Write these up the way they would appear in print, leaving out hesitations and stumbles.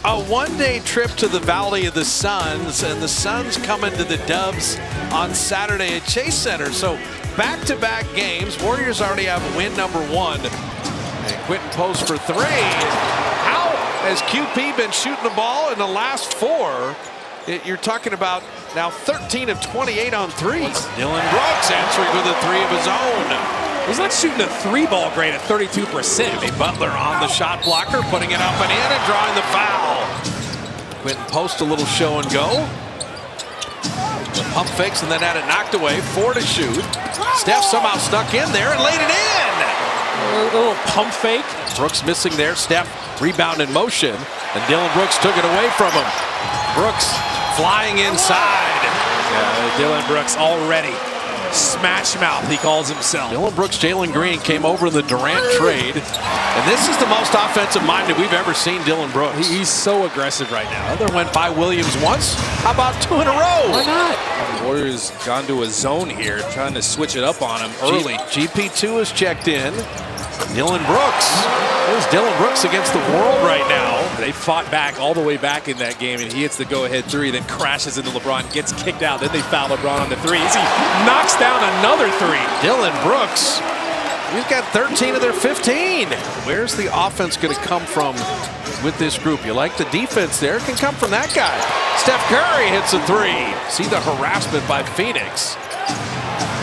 A one-day trip to the Valley of the Suns, and the Suns coming to the Dubs on Saturday at Chase Center. So back-to-back games. Warriors already have win number 1. And Quentin Post for 3. How has QP been shooting the ball in the last 4? You're talking about now 13 of 28 on threes. Dillon Brooks answering with a 3 of his own. He's not shooting a 3-ball grade at 32%. Butler on the shot blocker, putting it up and in and drawing the foul. Quentin Post a little show and go. The pump fakes and then had it knocked away. 4 to shoot. Steph somehow snuck in there and laid it in. A little pump fake. Brooks missing there. Steph rebound in motion, and Dillon Brooks took it away from him. Brooks flying inside. Yeah, Dillon Brooks already. Smash mouth, he calls himself. Dillon Brooks, Jalen Green came over in the Durant trade, and this is the most offensive-minded we've ever seen Dillon Brooks. He's so aggressive right now. Other went by Williams once. How about 2 in a row? Why not? The Warriors gone to a zone here, trying to switch it up on him early. GP2 is checked in. Dillon Brooks. There's Dillon Brooks against the world right now. They fought back all the way back in that game, and he hits the go-ahead 3, then crashes into LeBron, gets kicked out. Then they foul LeBron on the 3. He knocks down another 3. Dillon Brooks, he's got 13 of their 15. Where's the offense going to come from with this group? You like the defense there? It can come from that guy. Steph Curry hits a 3. See the harassment by Phoenix.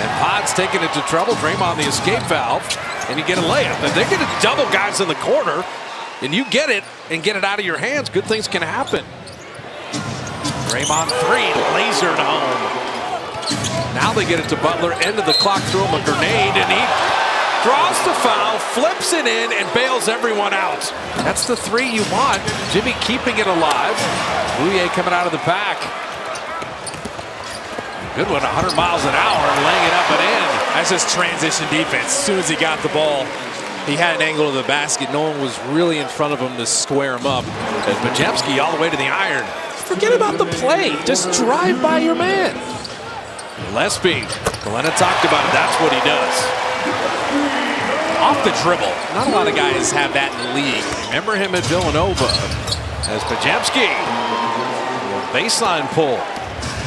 And Pod's taking it to trouble. Draymond the escape valve. And you get a layup. If they're going to double guys in the corner, and you get it and get it out of your hands, good things can happen. Draymond 3, lasered home. Now they get it to Butler, end of the clock, throw him a grenade, and he draws the foul, flips it in, and bails everyone out. That's the 3 you want. Jimmy keeping it alive. Bouye coming out of the pack. Good one, 100 miles an hour, laying it up and in. That's just transition defense. As soon as he got the ball, he had an angle to the basket. No one was really in front of him to square him up. And Podziemski all the way to the iron. Forget about the play. Just drive by your man. Gillespie. Glenna talked about it. That's what he does. Off the dribble. Not a lot of guys have that in the league. Remember him at Villanova as Podziemski. Baseline pull.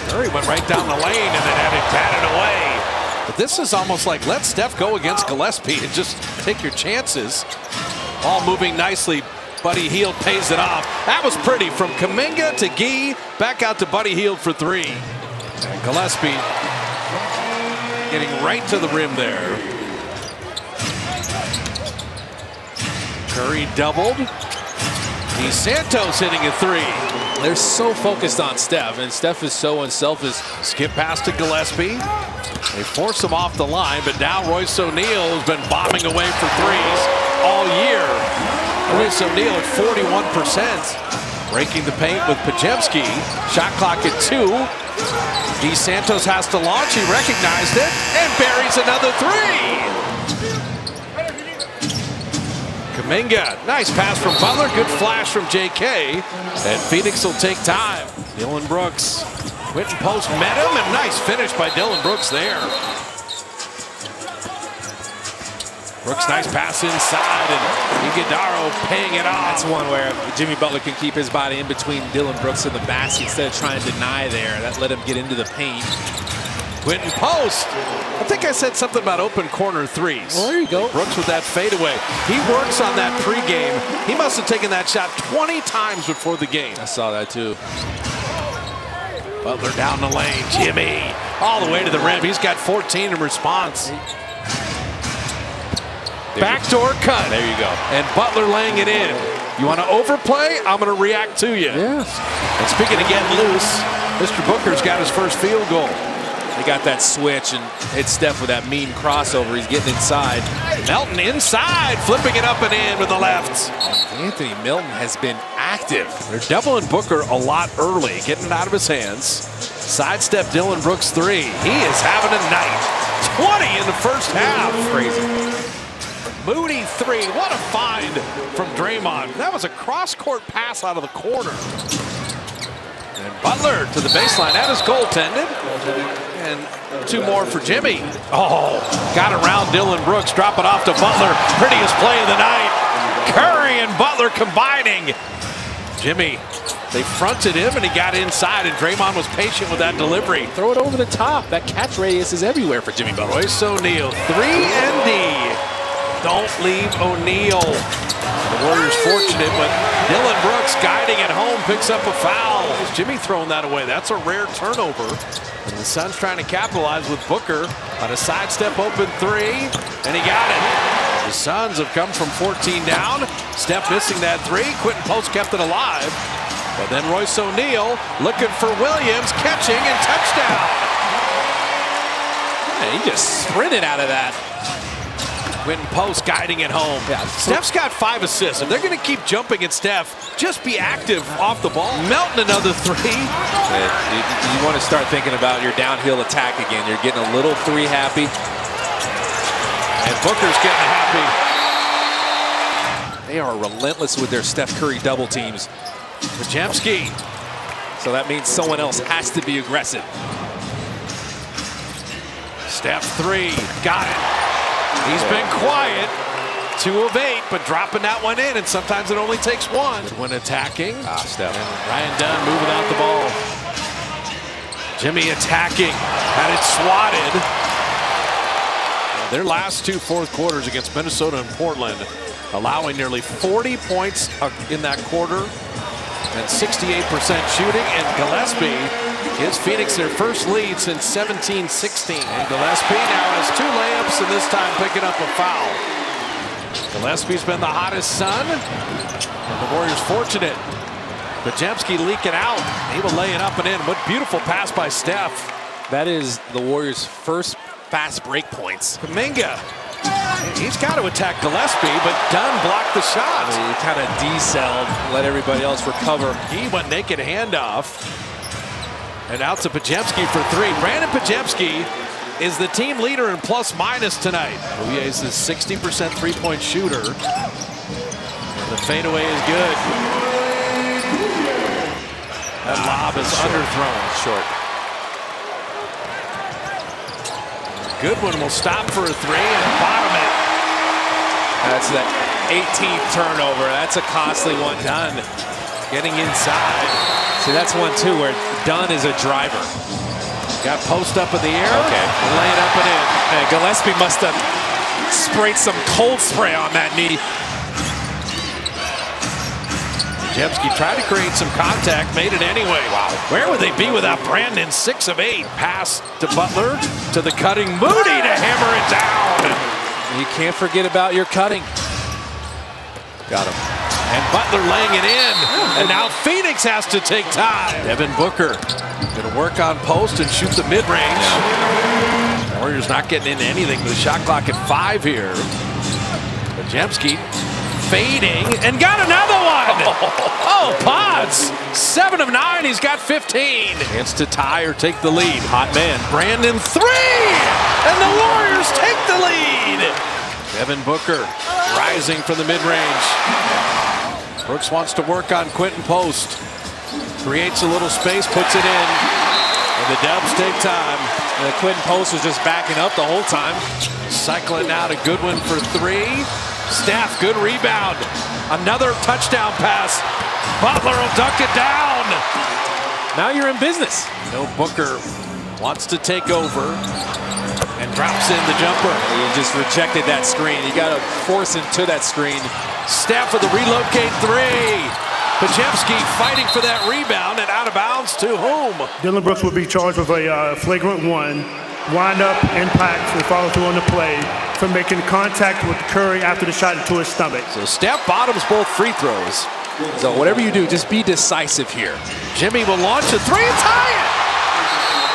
Curry went right down the lane and then had it batted away. But this is almost like let Steph go against Gillespie and just take your chances. Ball moving nicely. Buddy Hield pays it off. That was pretty from Kuminga to Gee, back out to Buddy Hield for 3. And Gillespie getting right to the rim there. Curry doubled. Santos hitting a 3. They're so focused on Steph, and Steph is so unselfish. Skip pass to Gillespie. They force him off the line, but now Royce O'Neal has been bombing away for 3s all year. Royce O'Neal at 41%. Breaking the paint with Podziemski. Shot clock at 2. Santos has to launch. He recognized it and buries another 3. Kuminga, nice pass from Butler, good flash from JK, and Phoenix will take time. Dillon Brooks, Quentin Post met him, and nice finish by Dillon Brooks there. Brooks, nice pass inside, and Iguodaro paying it off. That's one where Jimmy Butler can keep his body in between Dillon Brooks and the basket instead of trying to deny there. That let him get into the paint. Quentin Post. I think I said something about open corner 3s. Well, there you go. Brooks with that fadeaway. He works on that pregame. He must have taken that shot 20 times before the game. I saw that too. Butler down the lane. Jimmy all the way to the rim. He's got 14 in response. Backdoor cut. There you go. And Butler laying it in. You want to overplay? I'm going to react to you. Yes. And speaking of getting loose, Mr. Booker's got his first field goal. They got that switch and hit Steph with that mean crossover. He's getting inside. Melton inside, flipping it up and in with the left. Anthony Milton has been active. They're doubling Booker a lot early, getting it out of his hands. Sidestep Dillon Brooks 3. He is having a night. 20 in the first half. Crazy. Moody 3. What a find from Draymond. That was a cross-court pass out of the corner. And Butler to the baseline. That is goaltended. And 2 more for Jimmy. Oh, got around Dillon Brooks. Drop it off to Butler. Prettiest play of the night. Curry and Butler combining. Jimmy, they fronted him and he got inside, and Draymond was patient with that delivery. Throw it over the top. That catch radius is everywhere for Jimmy Butler. Royce O'Neal, 3-and-D. Don't leave O'Neal. The Warriors fortunate, but Dylan Brooks guiding at home picks up a foul. Jimmy throwing that away. That's a rare turnover. And the Suns trying to capitalize with Booker on a sidestep open three, and he got it. The Suns have come from 14 down. Steph missing that three. Quentin Post kept it alive. But then Royce O'Neal looking for Williams, catching and touchdown. Man, he just sprinted out of that. Quentin Post guiding it home. Yeah, Steph's got 5 assists. If they're going to keep jumping at Steph, just be active off the ball. Melton another three. You want to start thinking about your downhill attack again. You're getting a little three happy. And Booker's getting happy. They are relentless with their Steph Curry double teams. Pajemski. So that means someone else has to be aggressive. Steph three. Got it. He's been quiet. 2 of 8, but dropping that one in, and sometimes it only takes one. When attacking. Steph. And Ryan Dunn moving out the ball. Jimmy attacking. Had it swatted. Their last 2 fourth quarters against Minnesota and Portland, allowing nearly 40 points in that quarter and 68% shooting. And Gillespie gives Phoenix their first lead since 17-16. And Gillespie now has 2 layups, and this time picking up a foul. Gillespie's been the hottest Sun, and the Warriors fortunate. Pajemski leaking out, able to lay it up and in. What beautiful pass by Steph. That is the Warriors' first fast break points. Kuminga, he's got to attack Gillespie, but Dunn blocked the shot. He kind of decelled, let everybody else recover. He went naked handoff. And out to Pajemski for 3. Brandon Pajemski is the team leader in plus-minus tonight. Bouye is the 60% three-point shooter. And the fadeaway is good. That lob is underthrown. Short. Goodwin will stop for a 3 and bottom it. That's that 18th turnover. That's a costly one. Dunn getting inside. See, that's one, too, where Dunn is a driver. Got post up in the air. Okay. Lay it up and in. Man, Gillespie must have sprayed some cold spray on that knee. Pajemski tried to create some contact, made it anyway. Wow. Where would they be without Brandon? 6 of 8. Pass to Butler, to the cutting Moody to hammer it down. You can't forget about your cutting. Got him. And Butler laying it in. And now Phoenix has to take time. Devin Booker going to work on post and shoot the mid-range. Warriors not getting into anything with the shot clock at 5 here. Pajemski fading and got another one. Oh, Potts. 7 of 9. He's got 15. Chance to tie or take the lead. Hot man. Brandon 3. And the Warriors take the lead. Devin Booker rising from the mid-range. Brooks wants to work on Quentin Post. Creates a little space, puts it in. And the Dubs take time. And Quentin Post was just backing up the whole time. Cycling out a Goodwin for 3. Steph, good rebound. Another touchdown pass. Butler will dunk it down. Now you're in business. No, Booker wants to take over and drops in the jumper. You just rejected that screen. You got to force into that screen. Steph with the relocate 3. Pajemski fighting for that rebound and out of bounds to whom? Dylan Brooks will be charged with a flagrant 1, wind up, impact, and follow through on the play for making contact with Curry after the shot into his stomach. So Steph bottoms both free throws. So whatever you do, just be decisive here. Jimmy will launch a 3 and tie it.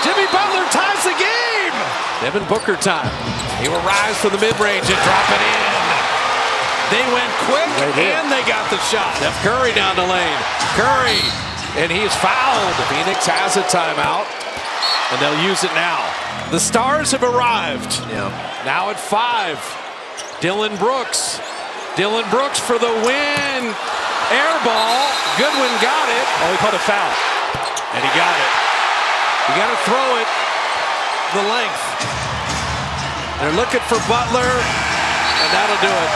Jimmy Butler ties the game. Devin Booker time. He will rise from the mid-range and drop it in. They went quick and they got the shot. Steph Curry down the lane. Curry, and he's fouled. Phoenix has a timeout, and they'll use it now. The Stars have arrived. Yeah. Now at 5. Dylan Brooks. Dylan Brooks for the win. Air ball. Goodwin got it. Oh, he called a foul. And he got it. You got to throw it the length. They're looking for Butler, and that'll do it.